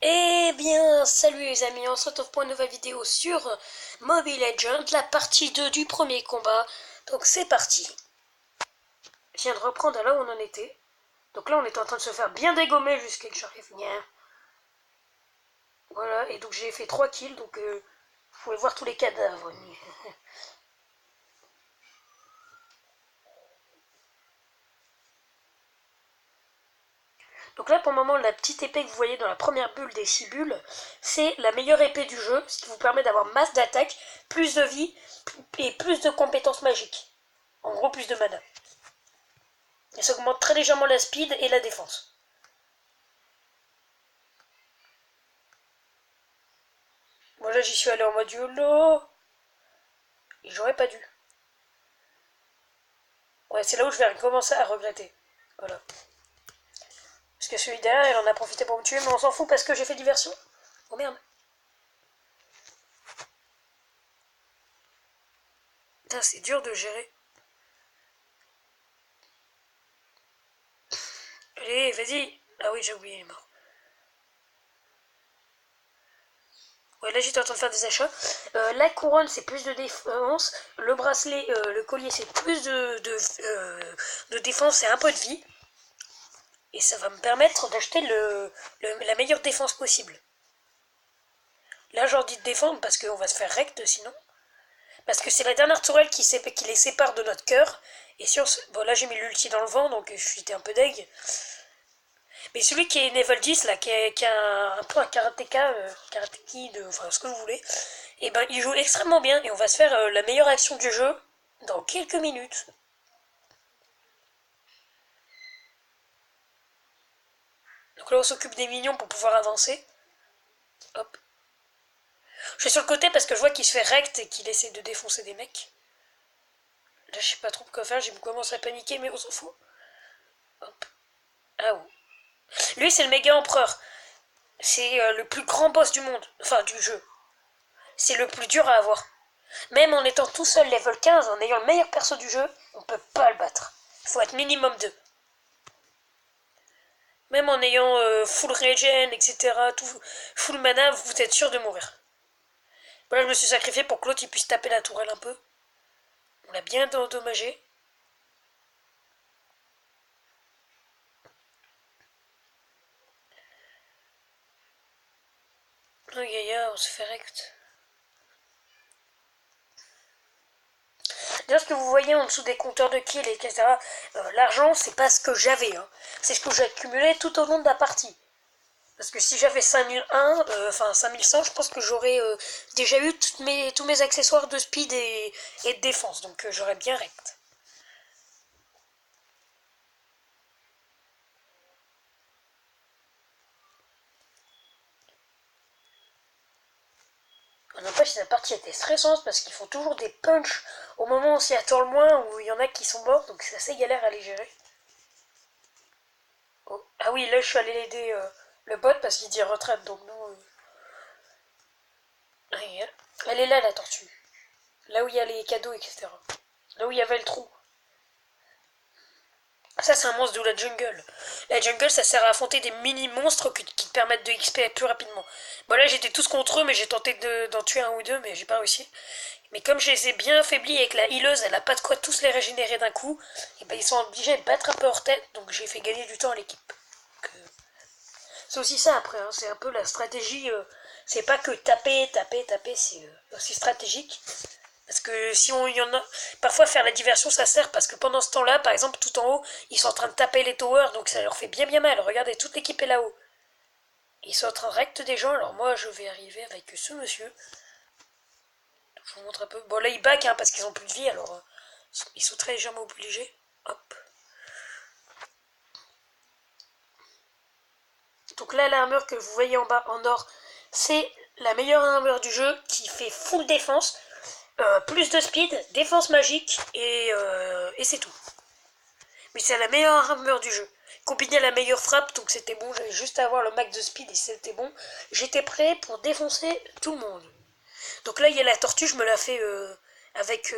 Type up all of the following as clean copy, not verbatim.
Eh bien, salut les amis, on se retrouve pour une nouvelle vidéo sur Mobile Legends, la partie 2 du premier combat. Donc c'est parti. Je viens de reprendre là où on en était. Donc là on est en train de se faire bien dégommer jusqu'à que j'arrive bien. Voilà, et donc j'ai fait 3 kills, donc vous pouvez voir tous les cadavres. Donc là pour le moment la petite épée que vous voyez dans la première bulle des 6 bulles, c'est la meilleure épée du jeu, ce qui vous permet d'avoir masse d'attaque, plus de vie et plus de compétences magiques. En gros plus de mana. Et ça augmente très légèrement la speed et la défense. Moi là j'y suis allé en mode YOLO. Et j'aurais pas dû. Ouais, c'est là où je vais commencer à regretter. Voilà. Parce que celui derrière, il en a profité pour me tuer, mais on s'en fout parce que j'ai fait diversion. Oh merde. Putain, c'est dur de gérer. Allez, vas-y. Ah oui, j'ai oublié, il est mort. Ouais, là j'étais en train de faire des achats. La couronne c'est plus de défense. Le bracelet, le collier c'est plus de défense et un peu de vie. Et ça va me permettre d'acheter la meilleure défense possible. Là j'ai envie de défendre parce qu'on va se faire rect sinon. Parce que c'est la dernière tourelle qui les sépare de notre cœur. Et si on se... Bon là j'ai mis l'ulti dans le vent donc j'étais un peu deg. Mais celui qui est level 10 là, qui a un peu un karatéka, karatéki, enfin ce que vous voulez, et ben il joue extrêmement bien et on va se faire la meilleure action du jeu dans quelques minutes. Donc là on s'occupe des minions pour pouvoir avancer. Hop. Je suis sur le côté parce que je vois qu'il se fait rect et qu'il essaie de défoncer des mecs. Là je sais pas trop quoi faire, j'ai commencé à paniquer mais on s'en fout. Hop. Ah ouais. Lui c'est le méga empereur. C'est le plus grand boss du monde, enfin du jeu. C'est le plus dur à avoir. Même en étant tout seul level 15, en ayant le meilleur perso du jeu, on peut pas le battre. Il faut être minimum 2. Même en ayant full regen, etc., tout, full mana, vous êtes sûr de mourir. Voilà, je me suis sacrifié pour que l'autre il puisse taper la tourelle un peu. On l'a bien endommagé. Oh yaya, on se fait rect. D'ailleurs, ce que vous voyez en dessous des compteurs de kills, etc., l'argent, c'est pas ce que j'avais. Hein. C'est ce que j'ai accumulé tout au long de la partie. Parce que si j'avais 5001, enfin 5100, je pense que j'aurais déjà eu tous mes accessoires de speed et de défense. Donc j'aurais bien rect. N'empêche, cette partie était stressante parce qu'ils font toujours des punchs au moment où on s'y attend le moins, où il y en a qui sont morts, donc c'est assez galère à les gérer. Oh. Ah oui, là je suis allé aider le bot parce qu'il dit retraite, donc non. Elle est là la tortue. Là où il y a les cadeaux, etc. Là où il y avait le trou. Ça c'est un monstre de la jungle. La jungle ça sert à affronter des mini-monstres qui te permettent de XP plus rapidement. Bon là j'étais tous contre eux mais j'ai tenté d'en tuer un ou deux mais j'ai pas réussi. Mais comme je les ai bien affaiblis et que la healeuse elle a pas de quoi tous les régénérer d'un coup, et ben ils sont obligés de battre un peu hors tête donc j'ai fait gagner du temps à l'équipe. C'est aussi ça après, hein, c'est un peu la stratégie, c'est pas que taper, c'est aussi stratégique. Parce que si on y en a. Parfois faire la diversion ça sert parce que pendant ce temps-là, par exemple, tout en haut, ils sont en train de taper les towers, donc ça leur fait bien bien mal. Regardez, toute l'équipe est là-haut. Ils sont en train de rect des gens, alors moi je vais arriver avec ce monsieur. Donc, je vous montre un peu. Bon là ils back hein, parce qu'ils ont plus de vie, alors ils sont très légèrement obligés. Hop. Donc là l'armure que vous voyez en bas en or, c'est la meilleure armure du jeu qui fait full défense. Plus de speed, défense magique et c'est tout. Mais c'est la meilleure armure du jeu. Combiné à la meilleure frappe, donc c'était bon, j'avais juste à avoir le max de speed et c'était bon. J'étais prêt pour défoncer tout le monde. Donc là il y a la tortue, je me la fais avec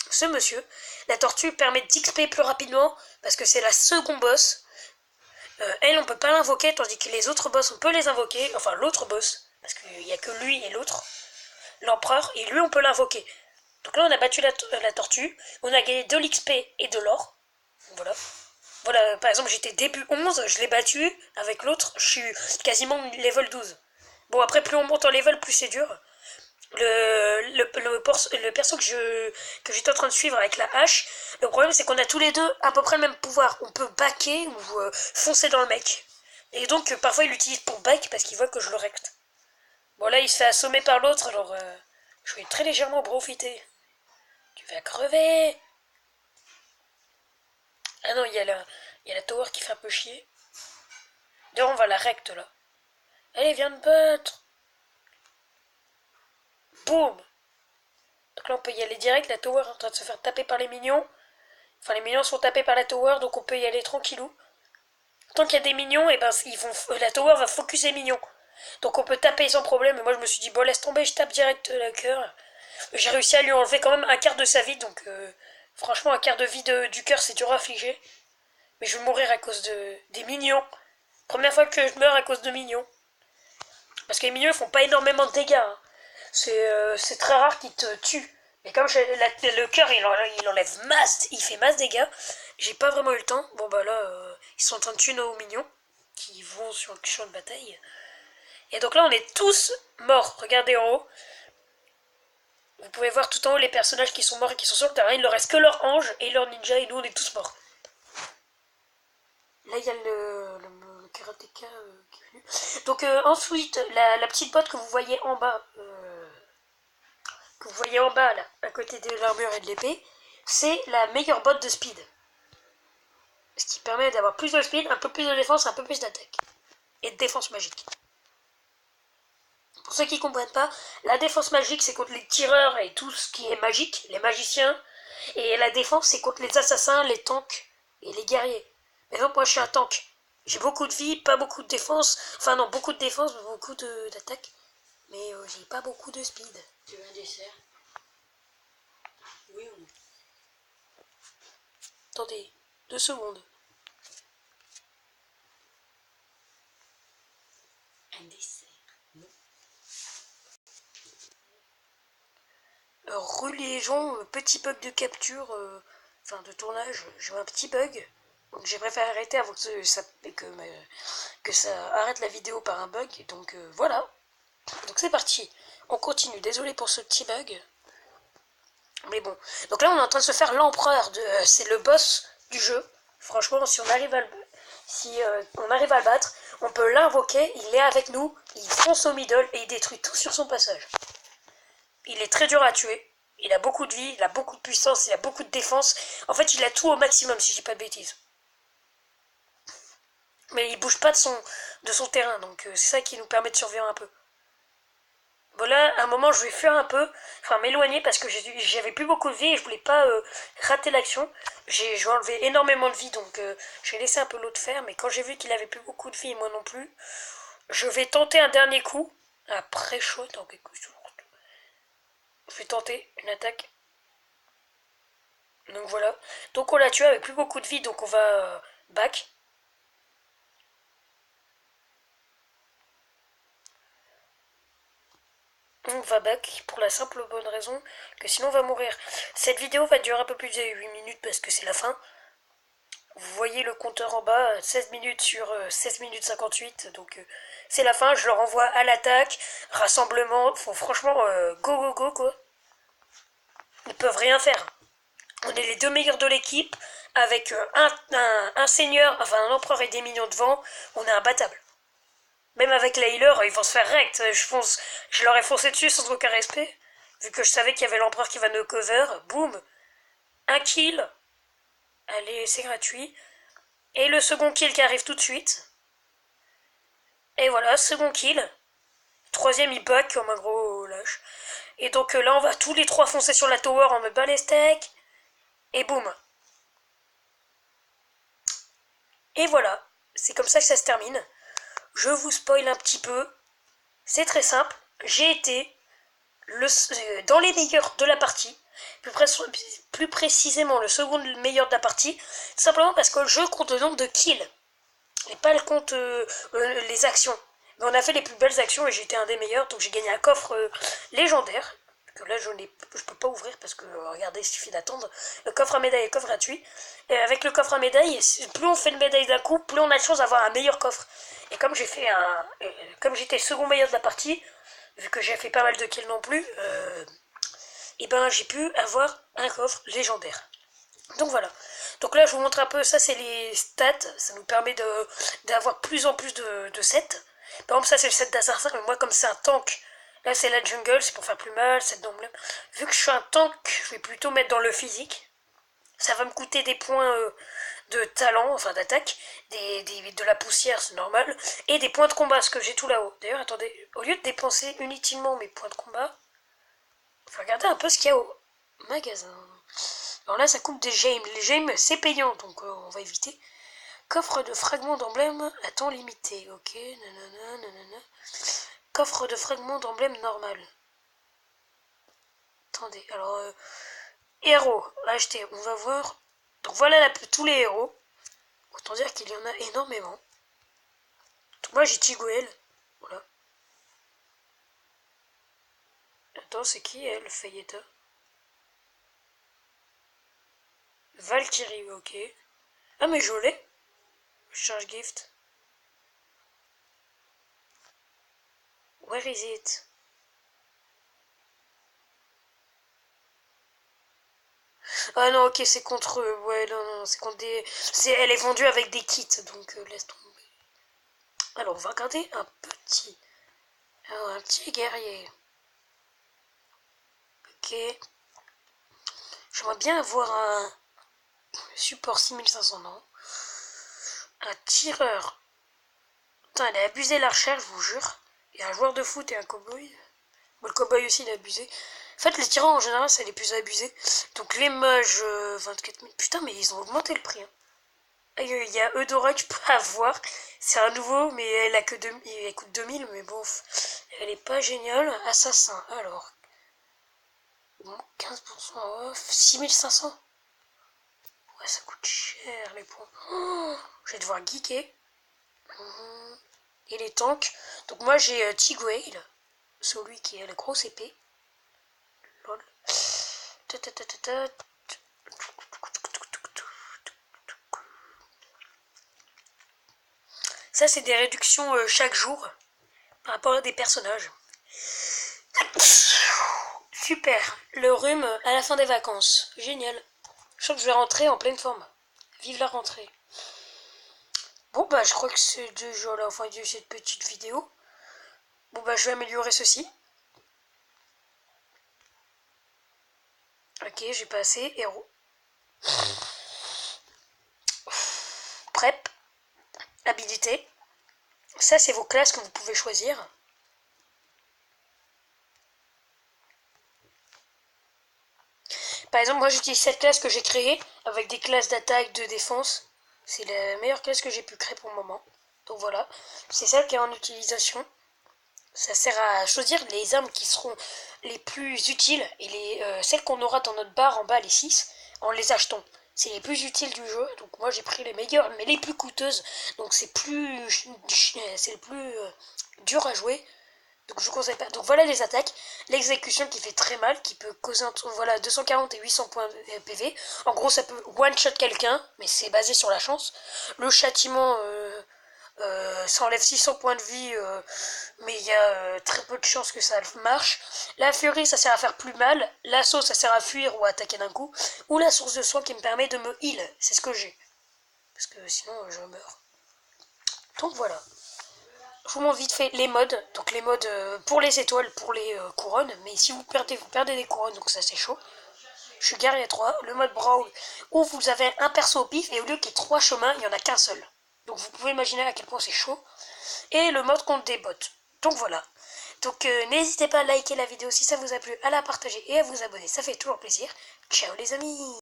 ce monsieur. La tortue permet d'XP plus rapidement parce que c'est la seconde boss. Elle, on peut pas l'invoquer, tandis que les autres boss, on peut les invoquer. Enfin, l'autre boss, parce qu'il y a que lui et l'autre, l'empereur, et lui, on peut l'invoquer. Donc là, on a battu la tortue, on a gagné de l'XP et de l'or. Voilà. Voilà, par exemple, j'étais début 11, je l'ai battu. Avec l'autre, je suis quasiment level 12. Bon, après, plus on monte en level, plus c'est dur. Le perso que j'étais en train de suivre avec la hache, le problème c'est qu'on a tous les deux à peu près le même pouvoir. On peut backer ou foncer dans le mec. Et donc parfois il l'utilise pour back parce qu'il voit que je le recte. Bon là il se fait assommer par l'autre, alors je vais très légèrement profiter. Tu vas crever. Ah non, il y a la tower qui fait un peu chier. D'ailleurs on va la recte là. Allez, viens me battre. Boum. Donc là on peut y aller direct, la tower est en train de se faire taper par les minions. Enfin les minions sont tapés par la tower, donc on peut y aller tranquillou. Tant qu'il y a des minions, et ben la tower va focus les minions. Donc on peut taper sans problème, et moi je me suis dit bon laisse tomber, je tape direct le cœur. J'ai réussi à lui enlever quand même un quart de sa vie, donc franchement un quart de vie du cœur c'est dur à affliger. Mais je vais mourir à cause des minions. Première fois que je meurs à cause de minions. Parce que les minions ils font pas énormément de dégâts. Hein. C'est très rare qu'ils te tuent. Mais comme le cœur il enlève masse, il fait masse dégâts, j'ai pas vraiment eu le temps. Bon bah là, ils sont en train de tuer nos minions qui vont sur le champ de bataille. Et donc là on est tous morts. Regardez en haut. Vous pouvez voir tout en haut les personnages qui sont morts et qui sont sur le terrain. Il ne reste que leur ange et leur ninja et nous on est tous morts. Là il y a le karatéka qui est venu. Donc ensuite la petite botte que vous voyez en bas, là, à côté de l'armure et de l'épée, c'est la meilleure botte de speed. Ce qui permet d'avoir plus de speed, un peu plus de défense, un peu plus d'attaque. Et de défense magique. Pour ceux qui ne comprennent pas, la défense magique c'est contre les tireurs et tout ce qui est magique, les magiciens. Et la défense c'est contre les assassins, les tanks et les guerriers. Mais non, moi je suis un tank. J'ai beaucoup de vie, pas beaucoup de défense. Enfin non, beaucoup de défense, beaucoup d'attaque. Mais j'ai pas beaucoup de speed. Tu veux un dessert? Oui ou non? Attendez, 2 secondes. Un dessert? Non. Reliaison, petit bug de capture, enfin de tournage, j'ai eu un petit bug. Donc j'ai préféré arrêter avant que ça arrête la vidéo par un bug. Donc voilà. Donc c'est parti. On continue. Désolé pour ce petit bug. Mais bon. Donc là on est en train de se faire l'empereur. C'est le boss du jeu. Franchement, si on arrive à le battre, on peut l'invoquer. Il est avec nous. Il fonce au middle et il détruit tout sur son passage. Il est très dur à tuer. Il a beaucoup de vie, il a beaucoup de puissance, il a beaucoup de défense. En fait, il a tout au maximum, si je dis pas de bêtises. Mais il bouge pas de son terrain, donc c'est ça qui nous permet de survivre un peu. Bon là, à un moment, je vais fuir un peu, enfin m'éloigner parce que j'avais plus beaucoup de vie et je voulais pas rater l'action. J'ai enlevé énormément de vie, donc j'ai laissé un peu l'autre faire. Mais quand j'ai vu qu'il avait plus beaucoup de vie et moi non plus, je vais tenter un dernier coup. Après chaud, tant que je vais tenter une attaque. Donc voilà. Donc on l'a tué avec plus beaucoup de vie, donc on va back. On va back pour la simple bonne raison que sinon on va mourir. Cette vidéo va durer un peu plus de 8 minutes parce que c'est la fin. Vous voyez le compteur en bas, 16 minutes sur 16 minutes 58. Donc c'est la fin, je leur envoie à l'attaque. Rassemblement, faut franchement go go go quoi. Ils peuvent rien faire. On est les deux meilleurs de l'équipe. Avec un seigneur, enfin un empereur et des minions devant, on est imbattable. Même avec les healers, ils vont se faire rect. Je leur ai foncé dessus sans aucun respect. Vu que je savais qu'il y avait l'empereur qui va no cover. Boum. Un kill. Allez, c'est gratuit. Et le second kill qui arrive tout de suite. Et voilà, second kill. Troisième, il bug comme un gros lâche. Et donc là, on va tous les trois foncer sur la tower en me bat les steaks. Et boum. Et voilà. C'est comme ça que ça se termine. Je vous spoil un petit peu. C'est très simple. J'ai été dans les meilleurs de la partie. Plus précisément le second meilleur de la partie. Simplement parce que le jeu compte le nombre de kills. et pas le compte les actions. Mais on a fait les plus belles actions et j'étais un des meilleurs, donc j'ai gagné un coffre légendaire. Que là je peux pas ouvrir parce que regardez, il suffit d'attendre. Le coffre à médaille est coffre gratuit. Et avec le coffre à médaille, plus on fait de médailles d'un coup, plus on a de chance d'avoir un meilleur coffre. Et comme comme j'étais second meilleur de la partie, vu que j'ai fait pas mal de kills non plus, et ben j'ai pu avoir un coffre légendaire. Donc voilà. Donc là je vous montre un peu, ça c'est les stats, ça nous permet d'avoir plus en plus de sets. Par exemple ça c'est le set d'assassin, mais moi comme c'est un tank, là c'est la jungle, c'est pour faire plus mal, set d'emblème. Vu que je suis un tank, je vais plutôt mettre dans le physique. Ça va me coûter des points de talent, enfin d'attaque, de la poussière, c'est normal, et des points de combat, ce que j'ai tout là-haut. D'ailleurs, attendez, au lieu de dépenser inutilement mes points de combat, faut regarder un peu ce qu'il y a au magasin. Alors là, ça coûte des gemmes. Les gemmes, c'est payant, donc on va éviter. Coffre de fragments d'emblème à temps limité. Ok, nanana, nanana. Coffre de fragments d'emblème normal. Attendez, alors... héros, acheter, on va voir. Donc voilà tous les héros. Autant dire qu'il y en a énormément. Donc moi j'ai Tigouel. Voilà. Attends, c'est qui elle, Fayeta? Valkyrie, ok. Ah mais je l'ai. Charge gift. Where is it? Ah non, ok, c'est contre eux. Ouais, non, c'est contre des... Elle est vendue avec des kits, donc laisse tomber. Alors, on va regarder un petit... Alors, un petit guerrier. Ok. J'aimerais bien avoir un support 6500, non. Un tireur. Putain, elle a abusé l'archère, je vous jure. Et un joueur de foot et un cowboy. Bon, le cowboy aussi, il a abusé. En fait, les tireurs, en général, c'est les plus abusés. Donc, les mages, 24 000. Putain, mais ils ont augmenté le prix, hein. Il y a Eudora que je peux avoir. C'est un nouveau, mais elle coûte 2000, mais bon, elle est pas géniale. Assassin, alors. Bon, 15% off. 6500. Ouais, ça coûte cher, les points. Oh, je vais devoir geeker. Et les tanks. Donc moi, j'ai Tigwale. Celui qui a la grosse épée. Lol. Ça, c'est des réductions chaque jour par rapport à des personnages. Super. Le rhume à la fin des vacances. Génial. Je sens que je vais rentrer en pleine forme. Vive la rentrée. Bon, bah, je crois que c'est déjà la fin de cette petite vidéo. Bon, bah, je vais améliorer ceci. Ok, j'ai passé. Héros. Prep. Habilité. Ça, c'est vos classes que vous pouvez choisir. Par exemple, moi j'utilise cette classe que j'ai créée avec des classes d'attaque, de défense. C'est la meilleure classe que j'ai pu créer pour le moment. Donc voilà, c'est celle qui est en utilisation. Ça sert à choisir les armes qui seront les plus utiles et celles qu'on aura dans notre barre en bas, les 6, en les achetant. C'est les plus utiles du jeu, donc moi j'ai pris les meilleures, mais les plus coûteuses. Donc c'est le plus dur à jouer. Donc je vous conseille pas. Donc voilà les attaques. L'exécution qui fait très mal, qui peut causer voilà 240 et 800 points de PV. En gros ça peut one shot quelqu'un, mais c'est basé sur la chance. Le châtiment ça enlève 600 points de vie, mais il y a très peu de chances que ça marche. La furie ça sert à faire plus mal. L'assaut ça sert à fuir ou à attaquer d'un coup. Ou la source de soin qui me permet de me heal. C'est ce que j'ai. Parce que sinon je meurs. Donc voilà. Je vous montre vite fait les modes. Donc les modes pour les étoiles, pour les couronnes. Mais si vous perdez des couronnes, donc ça c'est chaud. Je suis guerrier 3. Le mode brawl où vous avez un perso au pif et au lieu qu'il y ait 3 chemins, il n'y en a qu'un seul. Donc vous pouvez imaginer à quel point c'est chaud. Et le mode contre des bots. Donc voilà. Donc n'hésitez pas à liker la vidéo si ça vous a plu, à la partager et à vous abonner. Ça fait toujours plaisir. Ciao les amis.